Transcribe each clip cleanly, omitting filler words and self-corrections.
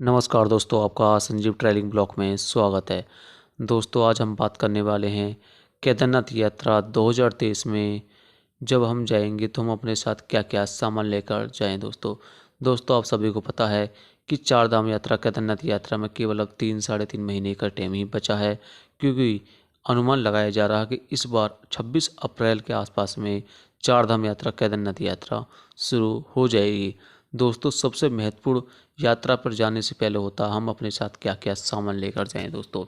नमस्कार दोस्तों, आपका संजीव ट्रैवलिंग ब्लॉग में स्वागत है। दोस्तों, आज हम बात करने वाले हैं केदारनाथ यात्रा 2023 में जब हम जाएंगे तो हम अपने साथ क्या-क्या सामान लेकर जाएं दोस्तों, आप सभी को पता है कि चार धाम यात्रा केदारनाथ यात्रा में केवल अब 3 साढ़े 3 महीने का टाइम ही बचा है, क्योंकि अनुमान लगाया जा रहा है कि इस बार 26 अप्रैल के आसपास में चार धाम यात्रा केदारनाथ यात्रा शुरू हो जाएगी। दोस्तों, सबसे महत्वपूर्ण यात्रा पर जाने से पहले होता है हम अपने साथ क्या क्या सामान लेकर जाएं दोस्तों,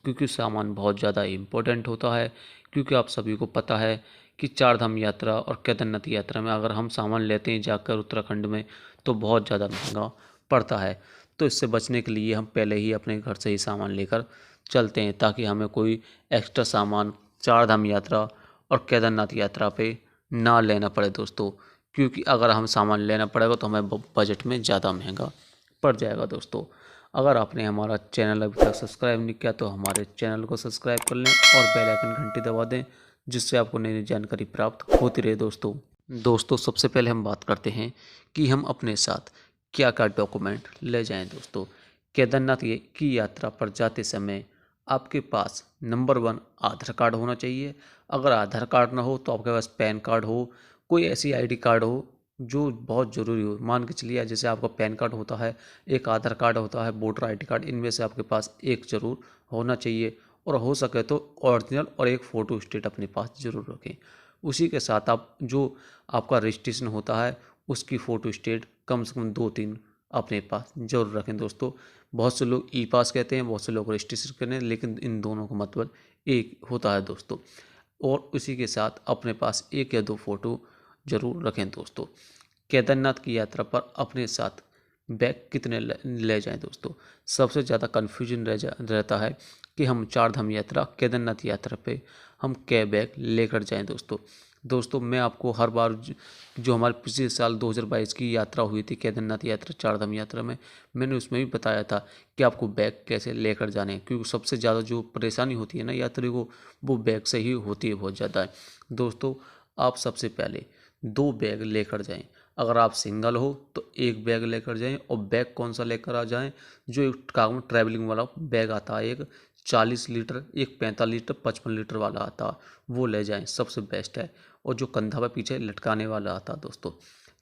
क्योंकि सामान बहुत ज़्यादा इम्पोर्टेंट होता है। क्योंकि आप सभी को पता है कि चार धाम यात्रा और केदारनाथ यात्रा में अगर हम सामान लेते हैं जाकर उत्तराखंड में तो बहुत ज़्यादा महंगा पड़ता है। तो इससे बचने के लिए हम पहले ही अपने घर से ही सामान लेकर चलते हैं, ताकि हमें कोई एक्स्ट्रा सामान चार धाम यात्रा और केदारनाथ यात्रा पे ना लेना पड़े दोस्तों। क्योंकि अगर हम सामान लेना पड़ेगा तो हमें बजट में ज़्यादा महंगा पड़ जाएगा दोस्तों। अगर आपने हमारा चैनल अभी तक सब्सक्राइब नहीं किया तो हमारे चैनल को सब्सक्राइब कर लें और बेल आइकन घंटी दबा दें, जिससे आपको नई नई जानकारी प्राप्त होती रहे दोस्तों, सबसे पहले हम बात करते हैं कि हम अपने साथ क्या क्या डॉक्यूमेंट ले जाएं दोस्तों। केदारनाथ की यात्रा पर जाते समय आपके पास नंबर 1 आधार कार्ड होना चाहिए। अगर आधार कार्ड ना हो तो आपके पास पैन कार्ड हो, कोई ऐसी आईडी कार्ड हो जो बहुत ज़रूरी हो। मान के चलिए जैसे आपका पैन कार्ड होता है, एक आधार कार्ड होता है, वोटर आईडी कार्ड, इनमें से आपके पास एक ज़रूर होना चाहिए। और हो सके तो ओरिजिनल और एक फ़ोटो स्टेट अपने पास ज़रूर रखें। उसी के साथ आप जो आपका रजिस्ट्रेशन होता है उसकी फ़ोटो स्टेट कम से कम 2-3 अपने पास ज़रूर रखें दोस्तों। बहुत से लोग ई पास कहते हैं, बहुत से लोग रजिस्ट्रेशन कहते हैं, लेकिन इन दोनों का मतलब एक होता है दोस्तों। और उसी के साथ अपने पास एक या दो फोटो जरूर रखें दोस्तों। केदारनाथ की यात्रा पर अपने साथ बैग कितने ले जाएं दोस्तों। सबसे ज़्यादा कन्फ्यूजन रहता है कि हम चार धाम यात्रा केदारनाथ यात्रा पे हम क्या बैग लेकर जाएं दोस्तों, मैं आपको हर बार जो हमारे पिछले साल 2022 की यात्रा हुई थी केदारनाथ यात्रा चार धाम यात्रा में, मैंने उसमें भी बताया था कि आपको बैग कैसे लेकर जाने हैं। क्योंकि सबसे ज़्यादा जो परेशानी होती है ना यात्री को, वो बैग से ही होती है बहुत ज़्यादा। दोस्तों, आप सबसे पहले 2 बैग लेकर जाएं। अगर आप सिंगल हो तो एक बैग लेकर जाएं। और बैग कौन सा लेकर आ जाएं, जो एक काम ट्रैवलिंग वाला बैग आता है, एक 40 लीटर, एक 45 लीटर, 55 लीटर वाला आता है, वो ले जाएं, सबसे बेस्ट है। और जो कंधा पर पीछे लटकाने वाला आता है दोस्तों।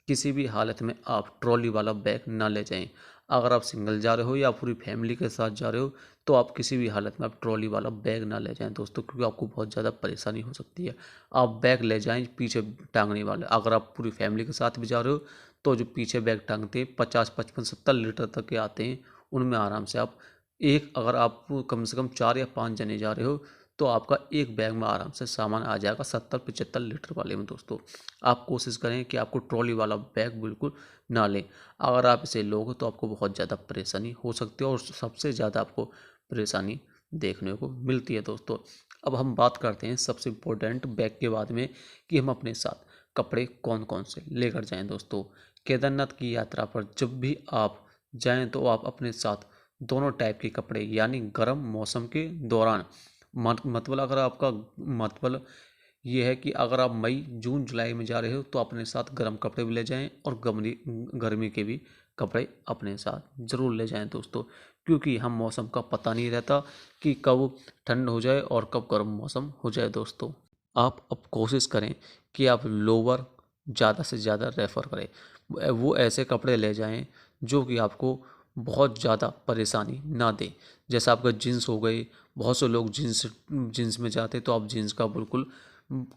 किसी भी हालत में आप ट्रॉली वाला बैग ना ले जाएं। अगर आप सिंगल जा रहे हो या पूरी फैमिली के साथ जा रहे हो तो आप किसी भी हालत में आप ट्रॉली वाला बैग ना ले जाएं दोस्तों, क्योंकि आपको बहुत ज़्यादा परेशानी हो सकती है। आप बैग ले जाएं पीछे टांगने वाले। अगर आप पूरी फैमिली के साथ भी जा रहे हो तो जो पीछे बैग टांगते हैं 50, 55, 70 लीटर तक के आते हैं, उनमें आराम से आप एक, अगर आप कम से कम 4 या 5 जने जा रहे हो तो आपका एक बैग में आराम से सामान आ जाएगा 70-75 लीटर वाले में दोस्तों। आप कोशिश करें कि आपको ट्रॉली वाला बैग बिल्कुल ना लें। अगर आप इसे लोगे तो आपको बहुत ज़्यादा परेशानी हो सकती है और सबसे ज़्यादा आपको परेशानी देखने को मिलती है दोस्तों। अब हम बात करते हैं सबसे इम्पोर्टेंट बैग के बाद में कि हम अपने साथ कपड़े कौन कौन से लेकर जाएं दोस्तों। केदारनाथ की यात्रा पर जब भी आप जाएं तो आप अपने साथ दोनों टाइप के कपड़े, यानी गर्म मौसम के दौरान, मतलब अगर आपका मतलब ये है कि अगर आप मई जून जुलाई में जा रहे हो तो अपने साथ गर्म कपड़े भी ले जाएं और गर्मी के भी कपड़े अपने साथ ज़रूर ले जाएं दोस्तों। क्योंकि हम मौसम का पता नहीं रहता कि कब ठंड हो जाए और कब गर्म मौसम हो जाए दोस्तों। आप अब कोशिश करें कि आप लोअर ज़्यादा से ज़्यादा रेफ़र करें। वो ऐसे कपड़े ले जाएं जो कि आपको बहुत ज़्यादा परेशानी ना दें। जैसे आपका जीन्स हो गई, बहुत से लोग जीन्स जीन्स में जाते तो आप जीन्स का बिल्कुल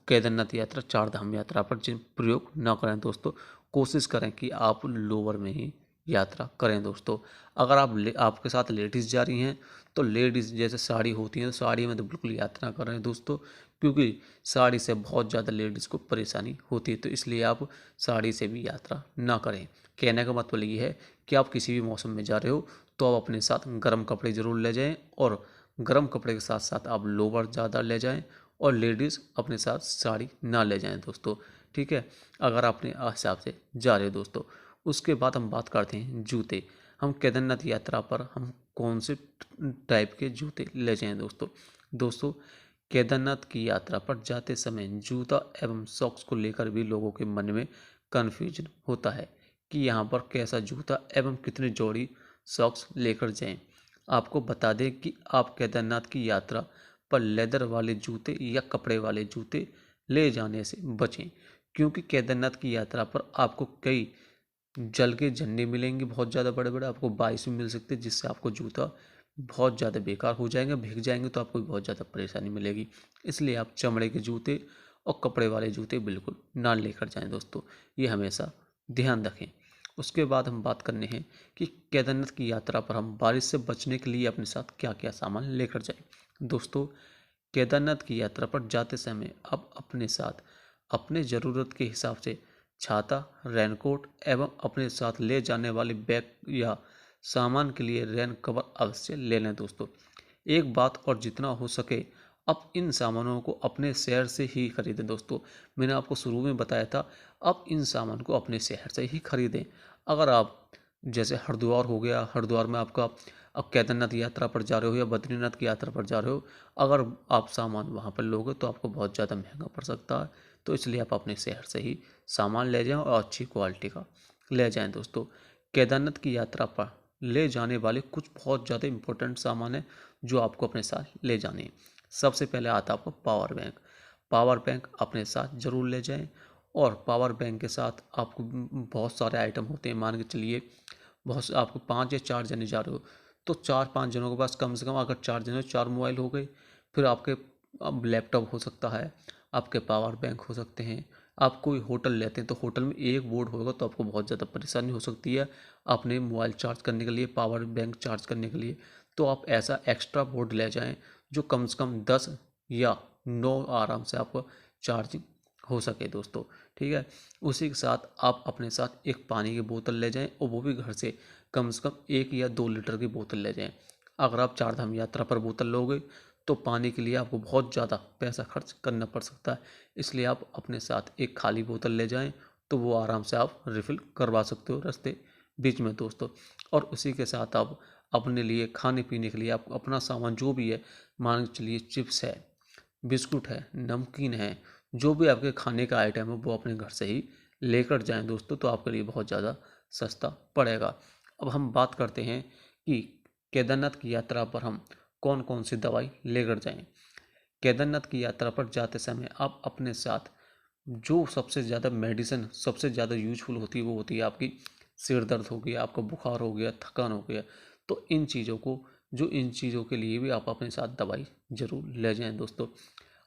केदारनाथ यात्रा चार धाम यात्रा पर प्रयोग ना करें दोस्तों। कोशिश करें कि आप लोअर में ही यात्रा करें दोस्तों। अगर आपके साथ लेडीज़ जा रही हैं तो लेडीज़ जैसे साड़ी होती हैं तो साड़ी में तो बिल्कुल यात्रा करें दोस्तों, क्योंकि साड़ी से बहुत ज़्यादा लेडीज़ को परेशानी होती है। तो इसलिए आप साड़ी से भी यात्रा ना करें। कहने का मतलब ये है कि आप किसी भी मौसम में जा रहे हो तो आप अपने साथ गर्म कपड़े ज़रूर ले जाएं। और गर्म कपड़े के साथ साथ आप लोअर ज़्यादा ले जाएं और लेडीज़ अपने साथ साड़ी ना ले जाएं दोस्तों। ठीक है, अगर अपने हिसाब से जा रहे हो दोस्तों। उसके बाद हम बात करते हैं जूते। हम केदारनाथ यात्रा पर हम कौन से टाइप के जूते ले जाएं दोस्तों, केदारनाथ की यात्रा पर जाते समय जूता एवं सॉक्स को लेकर भी लोगों के मन में कन्फ्यूजन होता है कि यहाँ पर कैसा जूता एवं कितनी जोड़ी सॉक्स लेकर जाएं। आपको बता दें कि आप केदारनाथ की यात्रा पर लेदर वाले जूते या कपड़े वाले जूते ले जाने से बचें, क्योंकि केदारनाथ की यात्रा पर आपको कई जल के झंडे मिलेंगे, बहुत ज़्यादा बड़े बड़े, आपको 22 भी मिल सकते हैं, जिससे आपको जूता बहुत ज़्यादा बेकार हो जाएंगे, भीग जाएंगे तो आपको बहुत ज़्यादा परेशानी मिलेगी। इसलिए आप चमड़े के जूते और कपड़े वाले जूते बिल्कुल ना लेकर जाएं दोस्तों, ये हमेशा ध्यान रखें। उसके बाद हम बात करने हैं कि केदारनाथ की यात्रा पर हम बारिश से बचने के लिए अपने साथ क्या क्या सामान लेकर जाएं। दोस्तों, केदारनाथ की यात्रा पर जाते समय आप अपने साथ अपने ज़रूरत के हिसाब से छाता, रेनकोट एवं अपने साथ ले जाने वाले बैग या सामान के लिए रेन कवर अवश्य ले लें दोस्तों। एक बात और, जितना हो सके आप इन सामानों को अपने शहर से ही खरीदें दोस्तों। मैंने आपको शुरू में बताया था, आप इन सामान को अपने शहर से ही खरीदें। अगर आप जैसे हरिद्वार हो गया, हरिद्वार में आपका अब केदारनाथ यात्रा पर जा रहे हो या बद्रीनाथ की यात्रा पर जा रहे हो, अगर आप सामान वहाँ पर लोगे तो आपको बहुत ज़्यादा महंगा पड़ सकता है। तो इसलिए आप अपने शहर से ही सामान ले जाएं और अच्छी क्वालिटी का ले जाएं दोस्तों। केदारनाथ की यात्रा पर ले जाने वाले कुछ बहुत ज़्यादा इंपॉर्टेंट सामान है जो आपको अपने साथ ले जाने हैं। सबसे पहले आता है आपको पावर बैंक। पावर बैंक अपने साथ ज़रूर ले जाएं। और पावर बैंक के साथ आपको बहुत सारे आइटम होते हैं। मान के चलिए बहुत से आपको 5 या 4 जने जा रहे हो, तो 4-5 जनों के पास कम से कम, अगर 4 जने 4 मोबाइल हो गए, फिर आपके अब लैपटॉप हो सकता है, आपके पावर बैंक हो सकते हैं। आप कोई होटल लेते हैं तो होटल में एक बोर्ड होगा तो आपको बहुत ज़्यादा परेशानी हो सकती है अपने मोबाइल चार्ज करने के लिए, पावर बैंक चार्ज करने के लिए। तो आप ऐसा एक्स्ट्रा बोर्ड ले जाएं जो कम से कम 10 या 9 आराम से आपको चार्जिंग हो सके दोस्तों। ठीक है। उसी के साथ आप अपने साथ एक पानी की बोतल ले जाएं, और वो भी घर से कम 1 या 2 लीटर की बोतल ले जाएं। अगर आप चार धाम यात्रा पर बोतल लोगे तो पानी के लिए आपको बहुत ज़्यादा पैसा खर्च करना पड़ सकता है। इसलिए आप अपने साथ एक खाली बोतल ले जाएं, तो वो आराम से आप रिफ़िल करवा सकते हो रास्ते बीच में दोस्तों। और उसी के साथ आप अपने लिए खाने पीने के लिए आप अपना सामान जो भी है, मान के चलिए चिप्स है, बिस्कुट है, नमकीन है, जो भी आपके खाने का आइटम है वो अपने घर से ही लेकर जाएं दोस्तों, तो आपके लिए बहुत ज़्यादा सस्ता पड़ेगा। अब हम बात करते हैं कि केदारनाथ की यात्रा पर हम कौन कौन सी दवाई लेकर जाएं। केदारनाथ की यात्रा पर जाते समय आप अपने साथ जो सबसे ज़्यादा मेडिसिन सबसे ज़्यादा यूजफुल होती है वो होती है आपकी सिर दर्द हो गया, आपका बुखार हो गया, थकान हो गया। तो इन चीज़ों के लिए भी आप अपने साथ दवाई ज़रूर ले जाएं दोस्तों।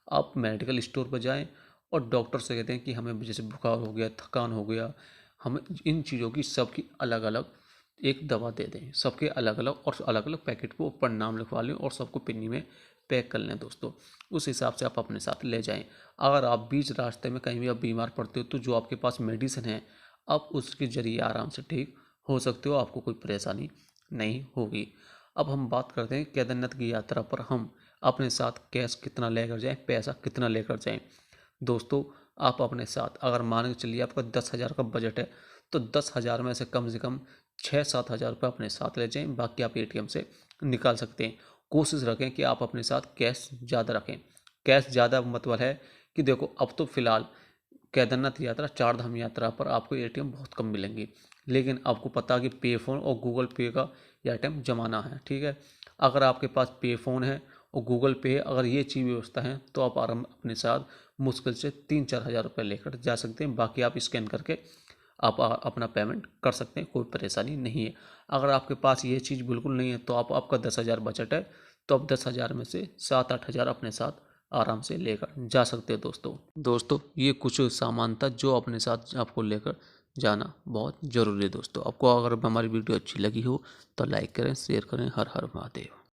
आप मेडिकल स्टोर पर जाएं और डॉक्टर से कहते हैं कि हमें जैसे बुखार हो गया, थकान हो गया, हमें इन चीज़ों की सबकी अलग अलग एक दवा दे दें। सबके अलग अलग और अलग अलग पैकेट को ऊपर नाम लिखवा लें और सबको पिन्नी में पैक कर लें दोस्तों। उस हिसाब से आप अपने साथ ले जाएं। अगर आप बीच रास्ते में कहीं भी आप बीमार पड़ते हो तो जो आपके पास मेडिसिन है आप उसके ज़रिए आराम से ठीक हो सकते हो, आपको कोई परेशानी नहीं होगी। अब हम बात करते हैं केदारनाथ की यात्रा पर हम अपने साथ कैश कितना लेकर जाएं, पैसा कितना लेकर जाएं। दोस्तों, आप अपने साथ अगर मान के चलिए आपका 10,000 का बजट है, तो 10,000 में से कम 6-7 हज़ार रुपये अपने साथ ले जाएं, बाकी आप एटीएम से निकाल सकते हैं। कोशिश रखें कि आप अपने साथ कैश ज़्यादा रखें। कैश ज़्यादा मतलब है कि देखो, अब तो फिलहाल केदारनाथ यात्रा, चार धाम यात्रा पर आपको एटीएम बहुत कम मिलेंगे, लेकिन आपको पता है कि पे फोन और गूगल पे का ये एटीएम जमाना है। ठीक है। अगर आपके पास पे फोन है और गूगल पे, अगर ये चीज़ व्यवस्था है तो आप आराम अपने साथ मुश्किल से 3-4 हज़ार रुपये लेकर जा सकते हैं। बाकी आप स्कैन करके आप अपना पेमेंट कर सकते हैं, कोई परेशानी नहीं है। अगर आपके पास ये चीज़ बिल्कुल नहीं है तो आपका 10,000 बजट है, तो आप 10,000 में से 7-8 हज़ार अपने साथ आराम से लेकर जा सकते हैं दोस्तों, ये कुछ सामान था जो अपने साथ आपको लेकर जाना बहुत ज़रूरी है दोस्तों। आपको अगर हमारी वीडियो अच्छी लगी हो तो लाइक करें, शेयर करें। हर हर महादेव।